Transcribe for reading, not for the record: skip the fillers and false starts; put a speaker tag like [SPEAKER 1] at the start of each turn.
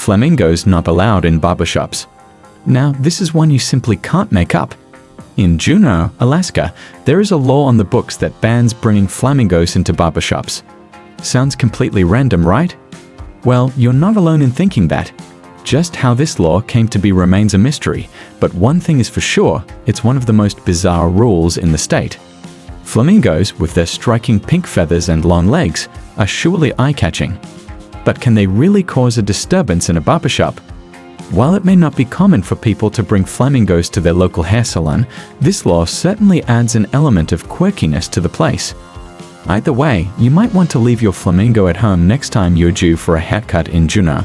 [SPEAKER 1] Flamingos not allowed in barbershops. Now, this is one you simply can't make up. In Juneau, Alaska, there is a law on the books that bans bringing flamingos into barbershops. Sounds completely random, right? Well, you're not alone in thinking that. Just how this law came to be remains a mystery, but one thing is for sure, it's one of the most bizarre rules in the state. Flamingos, with their striking pink feathers and long legs, are surely eye-catching. But can they really cause a disturbance in a barbershop? While it may not be common for people to bring flamingos to their local hair salon, this law certainly adds an element of quirkiness to the place. Either way, you might want to leave your flamingo at home next time you're due for a haircut in Juneau.